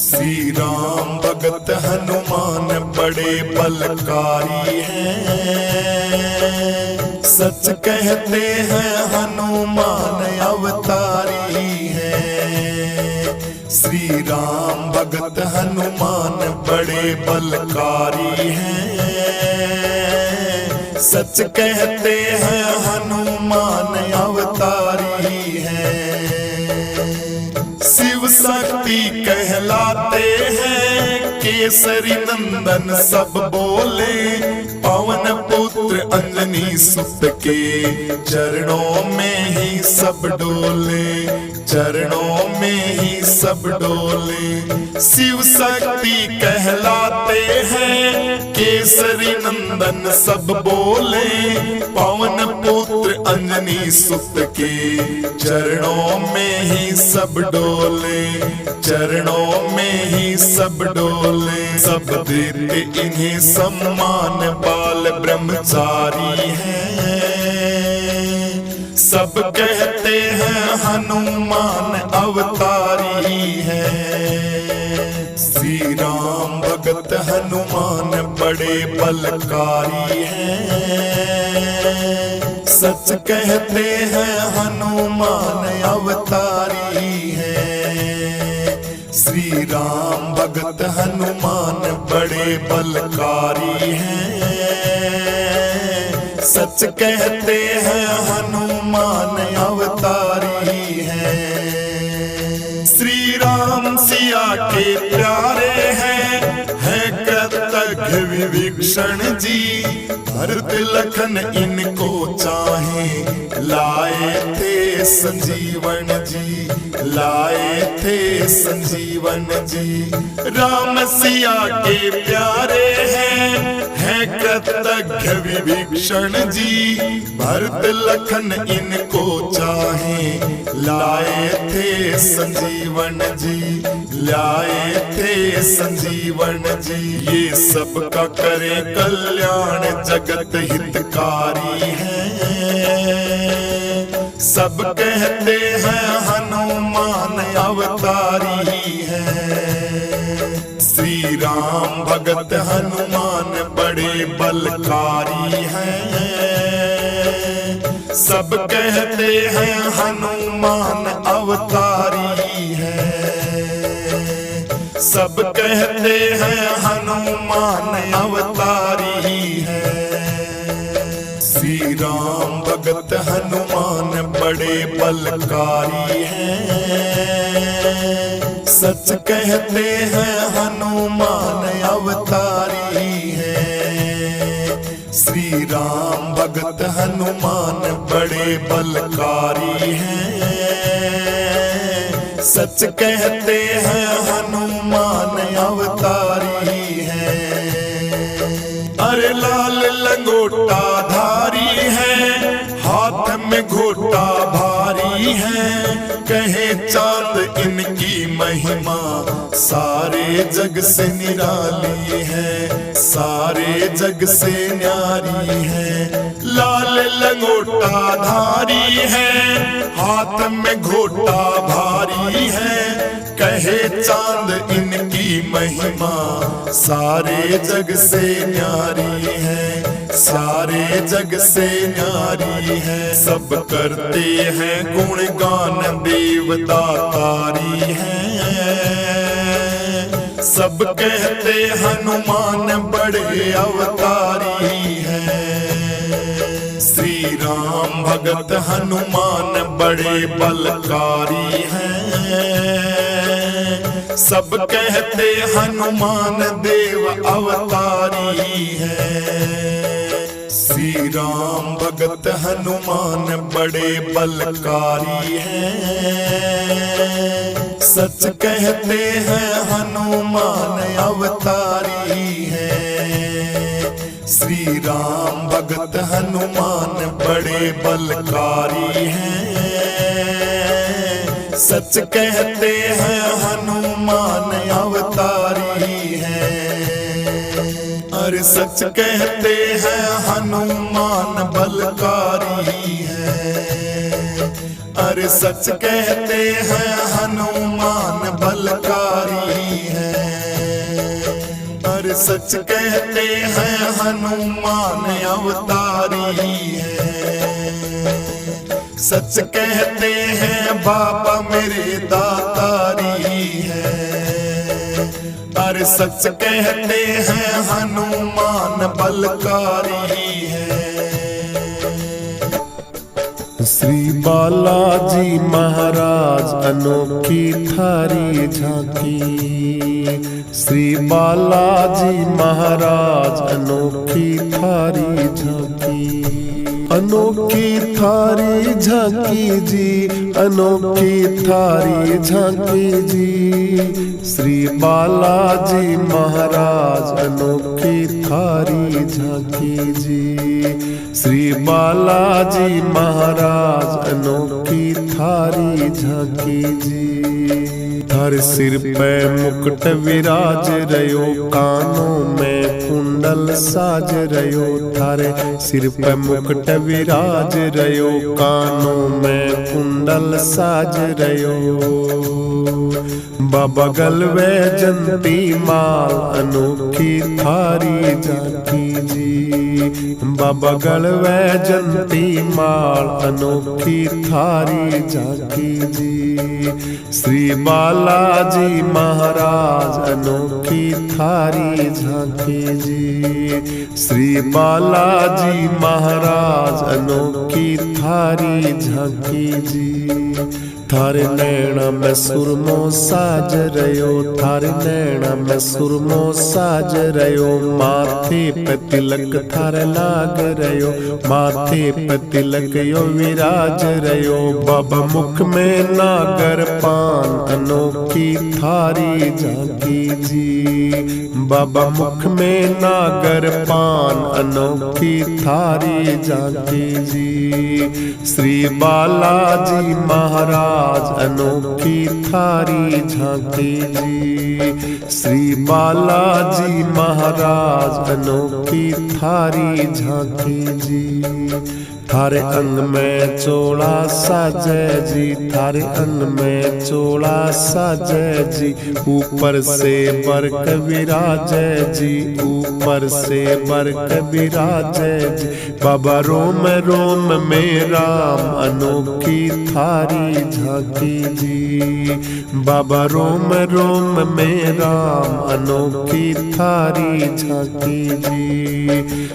श्री राम भगत हनुमान बड़े बलकारी हैं, सच कहते हैं हनुमान अवतारी हैं। श्री राम भगत हनुमान बड़े बलकारी हैं, सच कहते हैं हनुमान अवतारी हैं। शिव शक्ति कहलाते हैं, केसरी नंदन सब बोले। पवन पुत्र अंजनी सुत के चरणों में ही सब डोले, चरणों में ही सब डोले। शिव शक्ति कहलाते हैं, केसरी नंदन सब बोले। पवन पुत्र अंजनी सुत के चरणों में ही सब डोले, चरणों में ही सब डोले। सब देते इन्हें सम्मान, बाल ब्रह्मचारी हैं। सब कहते हैं हनुमान अवतारी हैं। श्री राम भगत हनुमान बड़े बलकारी हैं, सच कहते हैं हनुमान अवतारी हैं। श्री राम भगत हनुमान बड़े बलकारी हैं, सच कहते हैं हनुमान अवतारी हैं। श्री राम सिया के प्यारे हैं, कृतज्ञ विभीषण जी। भरत लखन इनको चाहे, लाए थे संजीवन जी, लाए थे संजीवन जी। राम सिया के प्यारे हैं कृतज्ञ विभीषण जी। भरत लखन इनको चाहे, लाए थे संजीवन जी, लाए थे संजीवन जी। ये सबका करे कल्याण, जगत हितकारी हैं। सब कहते हैं हनुमान अवतारी हैं। श्री राम भगत हनुमान बड़े बलकारी हैं, सब कहते हैं हनुमान अवतारी हैं। सब कहते हैं हनुमान अवतारी हैं। श्री राम भगत हनुमान बड़े बलकारी हैं, सच कहते हैं हनुमान अवतारी हैं। श्री राम भगत हनुमान बड़े बलकारी हैं, सच कहते हैं हनुमान अवतारी हैं। अरे लाल लंगोटा धारी है, हाथ में घोटा भारी है। कहे चांद इनकी महिमा, सारे जग से निराली है, सारे जग से न्यारी है। लाल लंगोटा धारी है, हाथ में घोटा भारी है। कहे चांद इनकी महिमा, सारे जग से न्यारी है, सारे जग से न्यारी है। सब करते हैं गुणगान, देवदातारी हैं। सब कहते हनुमान बड़े अवतारी हैं। श्री राम भगत हनुमान बड़े बलकारी हैं, सब कहते हनुमान देव अवतारी हैं। श्री राम भगत हनुमान बड़े बलकारी हैं, सच कहते हैं हनुमान अवतारी हैं। श्री राम भगत हनुमान बड़े बलकारी हैं, सच कहते हैं हनुमान अवतारी हैं। अरे सच कहते हैं हनुमान बलकारी हैं। अरे अरे सच कहते हैं हनुमान बलकारी है। अरे सच कहते हैं हनुमान अवतारी है। सच कहते हैं बाबा मेरे दातारी है। अरे सच कहते हैं हनुमान बलकारी है। श्री बालाजी महाराज अनोखी थारी झांकी। श्री बालाजी महाराज अनोखी थारी झांकी। अनोखी थारी झांकी जी, अनोखी थारी झांकी जी। श्री बालाजी महाराज अनोखी थारी झांकी जी। श्री बालाजी महाराज अनोखी थारी झांकी जी। हर सिर पे मुकुट विराज रयो, कानों में कुंडल साज रयो। थारे सिर पे मुकुट विराज रयो, कानों में कुंडल साज रयो। बगल वैजंती माल अनोखी थारी झांकी जी। बगल वैजंती माल अनोखी थारी झांकी जी। श्री बालाजी महाराज अनोखी थारी झांकी जी। श्री बालाजी महाराज अनोखी थारी झांकी जी। थारे नैना में सुरमो साज रयो, थारे नैना में सुरमो साज रयो। माथे पे तिलक थारे लाग रयो, माथे पे तिलक यो विराज रयो। बाबा मुख में नागर पान अनोखी थारी झांकी जी। बाबा मुख में नागर पान अनोखी थारी झांकी जी। श्री बालाजी महाराज अनोखी थारी झांकी जी। श्री बालाजी महाराज अनोखी थारी झांकी जी। थारे अंग में चोला साजे जी, थारे अंग में चोला साजे जी। ऊपर से बरक विराजे जी, ऊपर से बरक विराजे जी। बाबा रोम रोम में राम अनोखी थारी झांकी जी। बाबा रोम रोम में राम अनोखी थारी झांकी जी।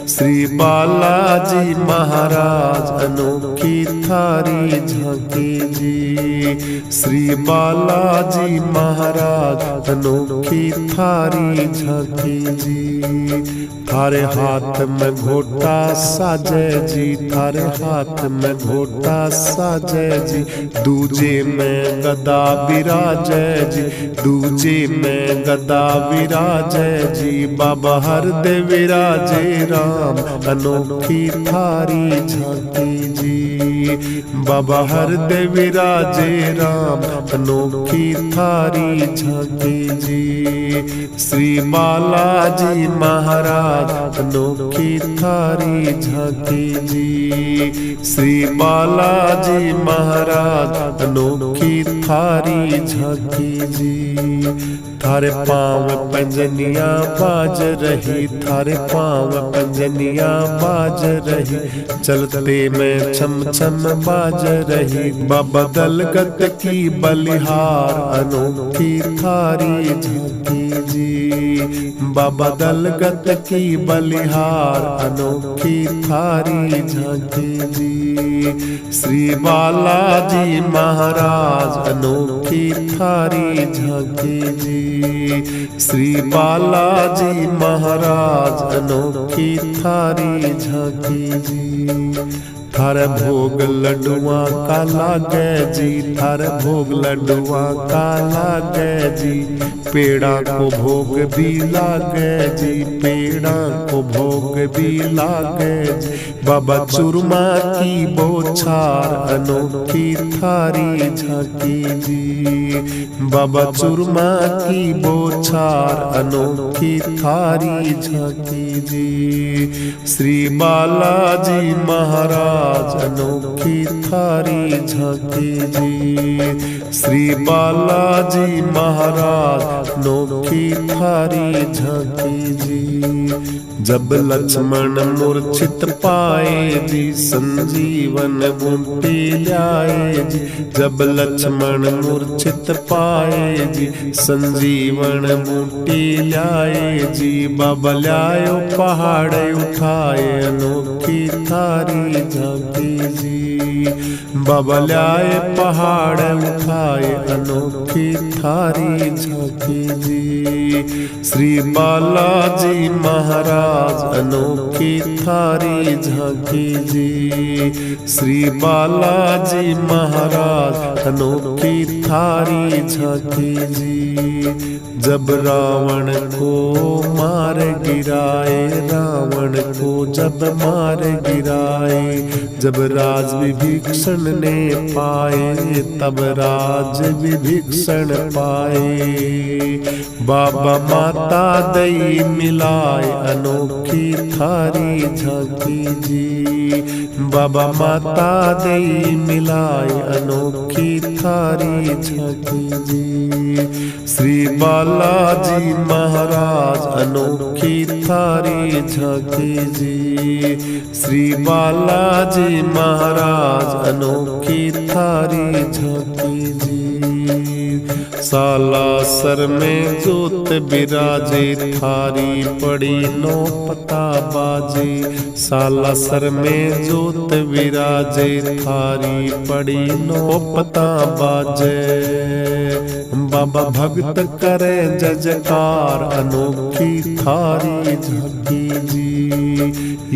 श्री बालाजी महाराज अनोखी थारी झांकी जी। श्री बालाजी महाराज अनोखी थारी झांकी जी। थारे हाथ में घोटा साजे जी, थारे हाथ में घोटा साजे जी। दूजे में गदा विराजे जी, दूजे में गदा विराजे जी। बाबा हरदे विराजे राम अनोखी थारी झांकी जी। बाबा हरदे विराजे राम अनोखी थारी झांकी जी। श्री बालाजी महाराज अनोखी थारी झांकी जी। श्री बालाजी महाराज अनोखी थारी झांकी जी। थारे पाँव पंजनिया बाज रही, थारे पाँव पंजनिया बाज रही। चलते में छम छम बाज रही। बाबा दलगत की बलिहार अनोखी थारी झांकी जी। बाबा दलगत की बलिहार अनोखी थारी झांकी जी। श्री बालाजी महाराज अनोखी थारी झांकी जी। श्री बालाजी महाराज अनोखी थारी झांकी जी। थारे भोग लड्डुआ का लागे जी, थारे भोग लड्डुआ का लागे जी। पेड़ा को भोग भी लागे जी, पेड़ा को भोग भी लागे जी। बाबा चूरमा की बोछार अनोखी थारी झांकी जी। बाबा चूरमा की बोछार अनोखी थारी झांकी जी। श्री बालाजी महाराज महाराज अनोखी थारी झांकी जी। श्री बालाजी महाराज अनोखी थारी झांकी जी। जब लक्ष्मण मूर्छित पाए जी, संजीवन बूटी ल्याए जी। जब लक्ष्मण मूर्छित पाए जी, संजीवन बूटी ल्याए जी। बाबा ल्यायो पहाड़ उठाए अनोखी थारी झांकी जी। बाबा ल्याए पहाड़ उठाए अनोखी थारी झांकी जी। श्री बालाजी महाराज अनोखी थारी झांकी जी। श्री बालाजी महाराज अनोखी थारी झांकी जी। जब रावण को मार गिराए, रावण को जब मार गिराए। जब राज विभीषण ने पाए, तब राज विभीषण पाए। बाबा माता दई मिलाए अनोखी थारी झांकी जी। बाबा माता दई मिलाए अनोखी थारी झांकी जी। श्री बालाजी महाराज अनोखी थारी झांकी जी। श्री बालाजी महाराज अनोखी थारी झांकी जी। सालासर में जोत बिराजे, थारी पड़ी नो पता बाजे। सालासर में जोत विराजे, थारी पड़ी नो पता बाजे। बाबा भक्त करे जजकार अनोखी थारी झांकी जी।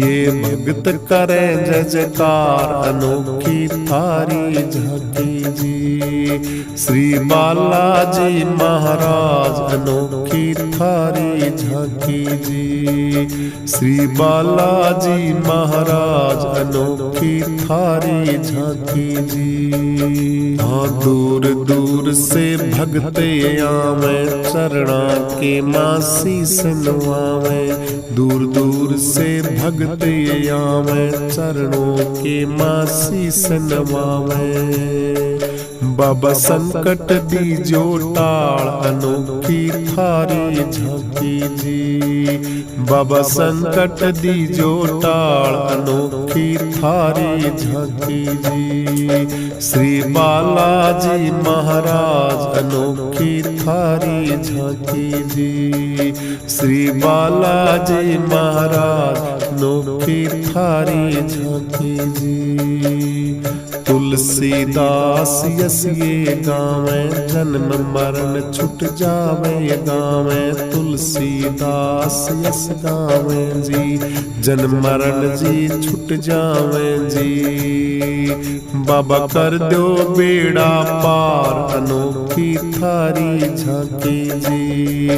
ये भक्त करे जजकार अनोखी थारी झांकी जी। श्री बालाजी महाराज अनोखी थारी झांकी जी। श्री बालाजी महाराज अनोखी थारी झांकी जी। हाँ दूर दूर से भगते आवे, चरणा के मासी सुनवावे। दूर दूर से भगते आवे, चरणों के मासी सुनवावे। बाबा संकट दीजो टाल अनोखी थारी झांकी जी। बाबा संकट दीजो टाल अनोखी थारी झांकी जी। श्री बालाजी महाराज अनोखी थारी झांकी जी। श्री बालाजी महाराज अनोखी थारी झांकी जी। तुलसीदास यस ये गावे, जन्म मरण छुट जावे गावे। तुलसीदास यस गावे जी, जन्म मरण जी छुट जावे जी। बाबा कर दो बेड़ा पार अनोखी थारी झांकी जी।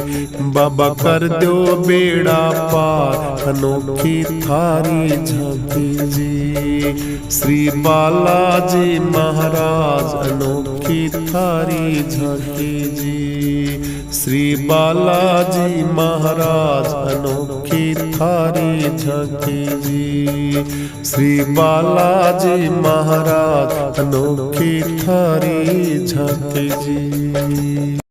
बाबा कर दो बेड़ा पार अनोखी थारी झांकी जी। श्री बालाजी महाराज अनोखी थारी झांकी जी। श्री बालाजी महाराज अनोखी थारी झांकी जी। श्री बालाजी महाराज अनोखी थारी झांकी जी।